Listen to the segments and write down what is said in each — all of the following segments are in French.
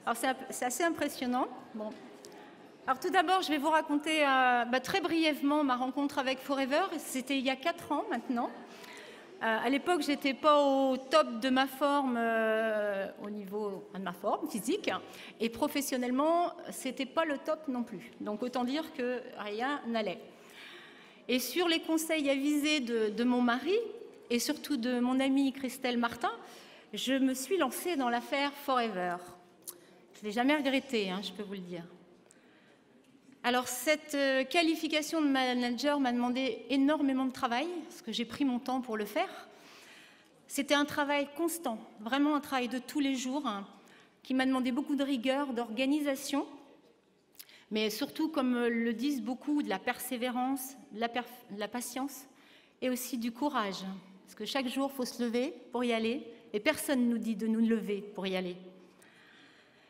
Alors c'est assez impressionnant. Bon. Alors tout d'abord, je vais vous raconter très brièvement ma rencontre avec Forever. C'était il y a 4 ans maintenant. À l'époque, je n'étais pas au top de ma forme, au niveau de ma forme physique. Et professionnellement, ce n'était pas le top non plus. Donc autant dire que rien n'allait. Et sur les conseils avisés de mon mari et surtout de mon amie Christelle Martin, je me suis lancée dans l'affaire Forever. Je ne l'ai jamais regretté, je peux vous le dire. Alors, cette qualification de manager m'a demandé énormément de travail, parce que j'ai pris mon temps pour le faire. C'était un travail constant, vraiment un travail de tous les jours, qui m'a demandé beaucoup de rigueur, d'organisation, mais surtout, comme le disent beaucoup, de la persévérance, de la patience et aussi du courage. Parce que chaque jour, il faut se lever pour y aller, et personne ne nous dit de nous lever pour y aller.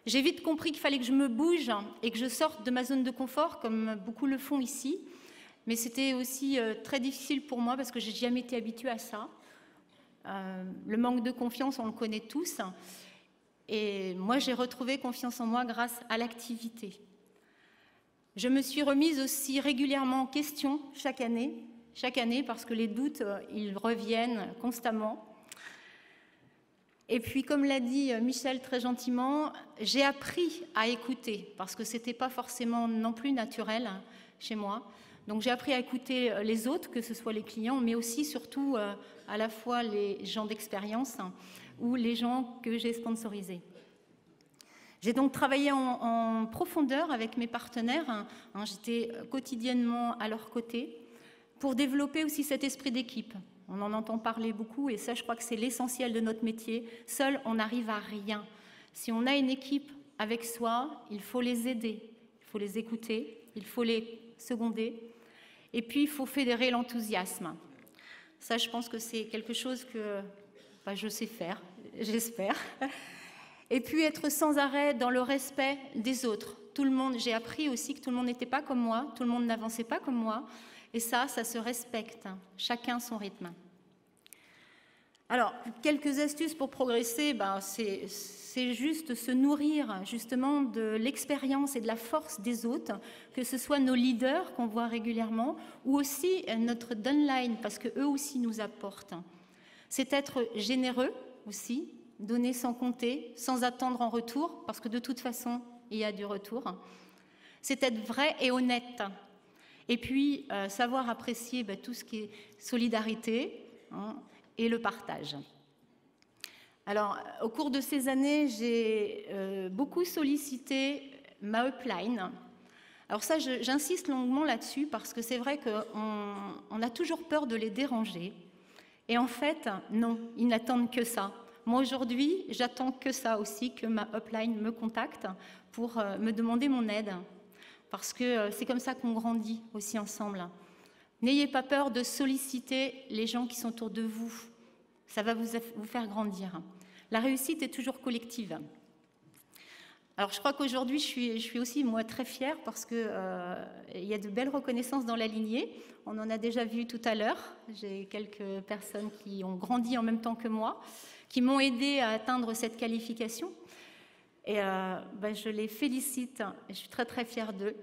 J'ai vite compris qu'il fallait que je me bouge et que je sorte de ma zone de confort, comme beaucoup le font ici. Mais c'était aussi très difficile pour moi parce que je n'ai jamais été habituée à ça. Le manque de confiance, on le connaît tous. Et moi, j'ai retrouvé confiance en moi grâce à l'activité. Je me suis remise aussi régulièrement en question chaque année parce que les doutes, ils reviennent constamment. Et puis, comme l'a dit Michel très gentiment, j'ai appris à écouter, parce que ce n'était pas forcément non plus naturel chez moi. Donc j'ai appris à écouter les autres, que ce soit les clients, mais aussi surtout à la fois les gens d'expérience ou les gens que j'ai sponsorisés. J'ai donc travaillé en profondeur avec mes partenaires, j'étais quotidiennement à leur côté, pour développer aussi cet esprit d'équipe. On en entend parler beaucoup et ça, je crois que c'est l'essentiel de notre métier. Seul, on n'arrive à rien. Si on a une équipe avec soi, il faut les aider, il faut les écouter, il faut les seconder et puis il faut fédérer l'enthousiasme. Ça, je pense que c'est quelque chose que je sais faire, j'espère. Et puis être sans arrêt dans le respect des autres. Tout le monde, j'ai appris aussi que tout le monde n'était pas comme moi, tout le monde n'avançait pas comme moi. Et ça se respecte, chacun son rythme. Alors, quelques astuces pour progresser, c'est juste se nourrir justement de l'expérience et de la force des autres, que ce soit nos leaders qu'on voit régulièrement, ou aussi notre downline, parce qu'eux aussi nous apportent. C'est être généreux aussi, donner sans compter, sans attendre en retour, parce que de toute façon, il y a du retour. C'est être vrai et honnête. Et puis, savoir apprécier tout ce qui est solidarité et le partage. Alors, au cours de ces années, j'ai beaucoup sollicité ma upline. Alors ça, j'insiste longuement là-dessus parce que c'est vrai qu'on a toujours peur de les déranger. Et en fait, non, ils n'attendent que ça. Moi, aujourd'hui, j'attends que ça aussi, que ma upline me contacte pour me demander mon aide. Parce que c'est comme ça qu'on grandit aussi ensemble. N'ayez pas peur de solliciter les gens qui sont autour de vous. Ça va vous faire grandir. La réussite est toujours collective. Alors, je crois qu'aujourd'hui, je suis aussi, moi, très fière parce qu'il y a de belles reconnaissances dans la lignée. On en a déjà vu tout à l'heure. J'ai quelques personnes qui ont grandi en même temps que moi, qui m'ont aidé à atteindre cette qualification. Et je les félicite, je suis très très fière d'eux.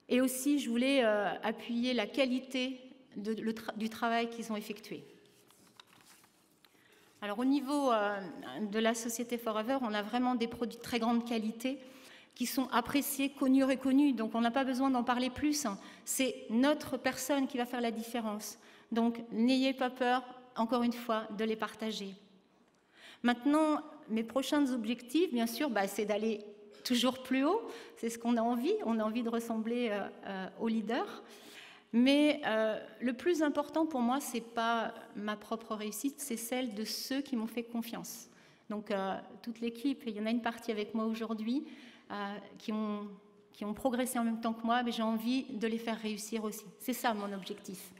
Et aussi, je voulais appuyer la qualité du travail qu'ils ont effectué. Alors au niveau de la société Forever, on a vraiment des produits de très grande qualité qui sont appréciés, connus, reconnus. Donc on n'a pas besoin d'en parler plus. C'est notre personne qui va faire la différence. Donc n'ayez pas peur, encore une fois, de les partager. Maintenant, mes prochains objectifs, bien sûr, c'est d'aller toujours plus haut. C'est ce qu'on a envie. On a envie de ressembler aux leaders. Mais le plus important pour moi, ce n'est pas ma propre réussite, c'est celle de ceux qui m'ont fait confiance. Donc, toute l'équipe, il y en a une partie avec moi aujourd'hui, qui ont progressé en même temps que moi, mais j'ai envie de les faire réussir aussi. C'est ça mon objectif.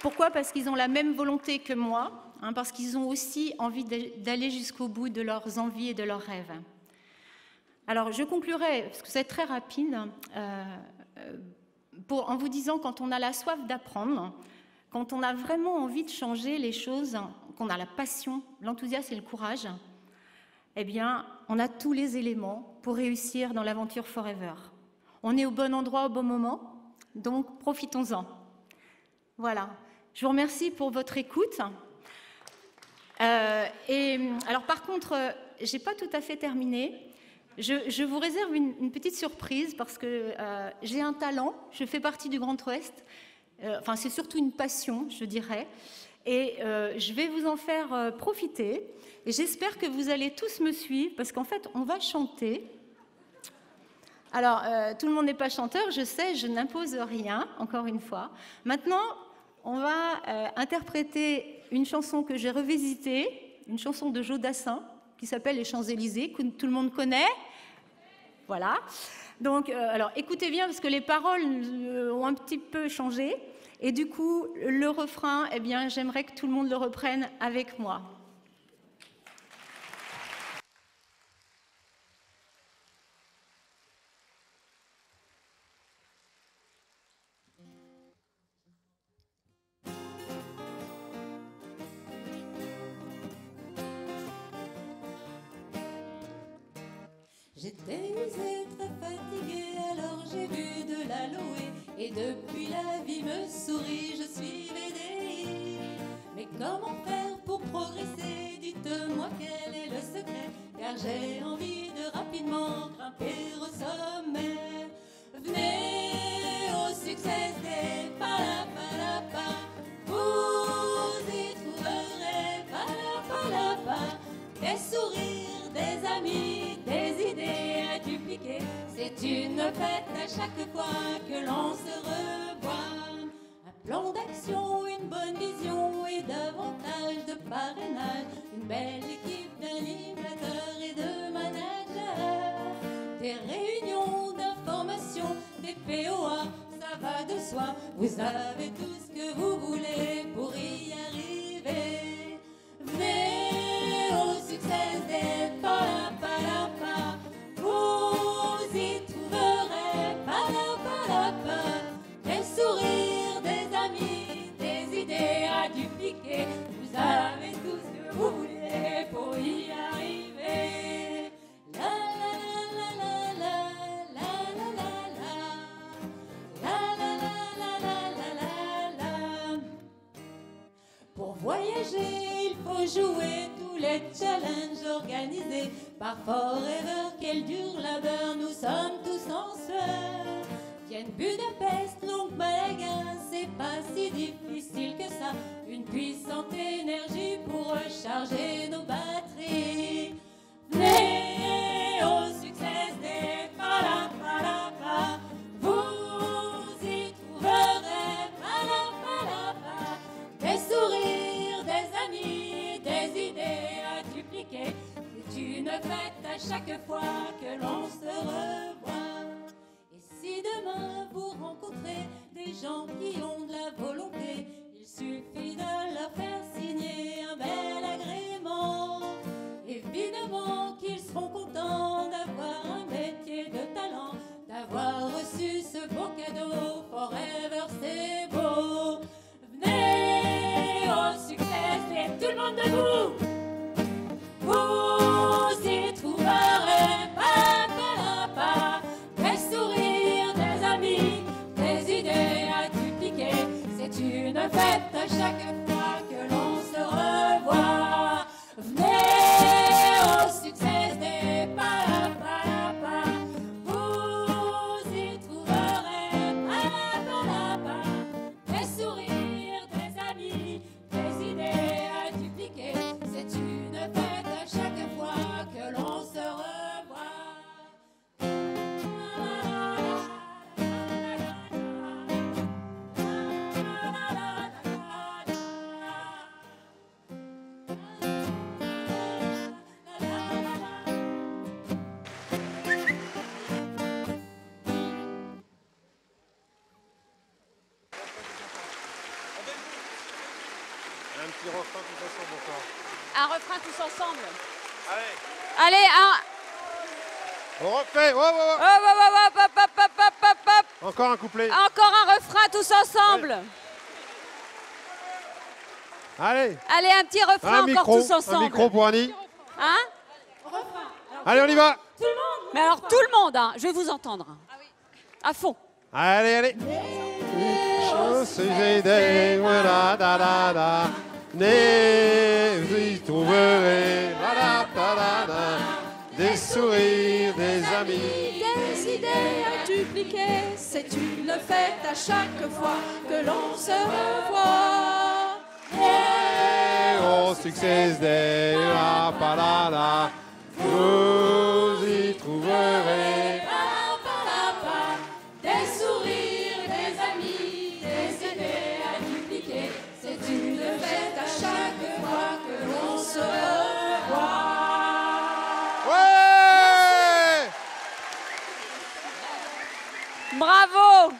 Pourquoi? Parce qu'ils ont la même volonté que moi, parce qu'ils ont aussi envie d'aller jusqu'au bout de leurs envies et de leurs rêves. Alors, je conclurai, parce que c'est très rapide, en vous disant, quand on a la soif d'apprendre, quand on a vraiment envie de changer les choses, qu'on a la passion, l'enthousiasme et le courage, eh bien, on a tous les éléments pour réussir dans l'aventure Forever. On est au bon endroit au bon moment, donc profitons-en. Voilà. Je vous remercie pour votre écoute. Alors, par contre, je n'ai pas tout à fait terminé. Je vous réserve une petite surprise parce que j'ai un talent, je fais partie du Grand Ouest, enfin c'est surtout une passion, je dirais, et je vais vous en faire profiter, et j'espère que vous allez tous me suivre, parce qu'en fait, on va chanter. Alors, tout le monde n'est pas chanteur, je sais, je n'impose rien, encore une fois. Maintenant, on va interpréter une chanson que j'ai revisitée, une chanson de Joe Dassin, qui s'appelle Les Champs-Élysées, que tout le monde connaît. Voilà. Donc, alors, écoutez bien, parce que les paroles ont un petit peu changé. Et du coup, le refrain, eh bien, j'aimerais que tout le monde le reprenne avec moi. J'étais usée, très fatiguée, alors j'ai vu de l'aloe. Et depuis la vie me sourit, je suis VDI. Mais comment faire pour progresser? Dites-moi quel est le secret, car j'ai envie de rapidement grimper au sommet. Venez au succès des palapalapa, vous y trouverez palapalapa, des sourires, des amis, des idées à dupliquer. C'est une fête à chaque fois que l'on se revoit. Un plan d'action, une bonne vision et davantage de parrainage. Une belle équipe d'animateurs et de managers. Des réunions d'information, des POA, ça va de soi. Vous avez tout ce que vous voulez pour y arriver. Venez au succès des palapalapa, vous y trouverez palapalapa, des sourires, des amis, des idées à dupliquer. Vous avez tout ce que vous voulez pour y arriver. La la la la la la la la la la la la la. Pour voyager, il faut jouer tous les challenges organisés par Forever. Quel dur labeur, nous sommes tous en sueur. Vienne Budapest, donc Malaga, c'est pas si difficile que ça. Une puissante énergie pour recharger nos batteries. Venez au succès des palapalapa, vous y trouverez palapalapa, des sourires, des amis, des idées à dupliquer. C'est une fête à chaque fois que l'on se revoit. Et si demain vous rencontrez des gens qui ont de la volonté, il suffit de leur faire signer un bel agrément. Évidemment qu'ils seront contents d'avoir un métier de talent, d'avoir reçu ce beau cadeau. Forever, c'est beau. Venez au succès, tout le monde debout. Vous y trouverez palapalapa, des sourires, des amis, des idées à dupliquer. C'est une fête à chaque fois que l'on se revoit. Venez au succès des palapalapa, vous y trouverez palapalapa, des sourires, des amis, des idées à dupliquer. C'est une fête à chaque fois que l'on se revoit. Un petit refrain tous ensemble encore. Un refrain tous ensemble. Allez. Allez, un. On refait. Ouais. Hop, hop, hop, hop, hop, hop, hop, hop. Encore un couplet. Encore un refrain tous ensemble. Allez. Allez, un petit refrain encore tous ensemble. Un micro pour Annie. Hein? Allez, on y va. Mais alors tout le monde, hein, je vais vous entendre. À fond. Allez, allez. Vous y trouverez des sourires, des amis. Des idées à dupliquer, c'est une fête à chaque fois que l'on se revoit. Et au succès des la palala, vous y trouverez Des sourires, des amis, des idées à dupliquer, c'est une fête à chaque fois que l'on se revoit. Ouais! Bravo.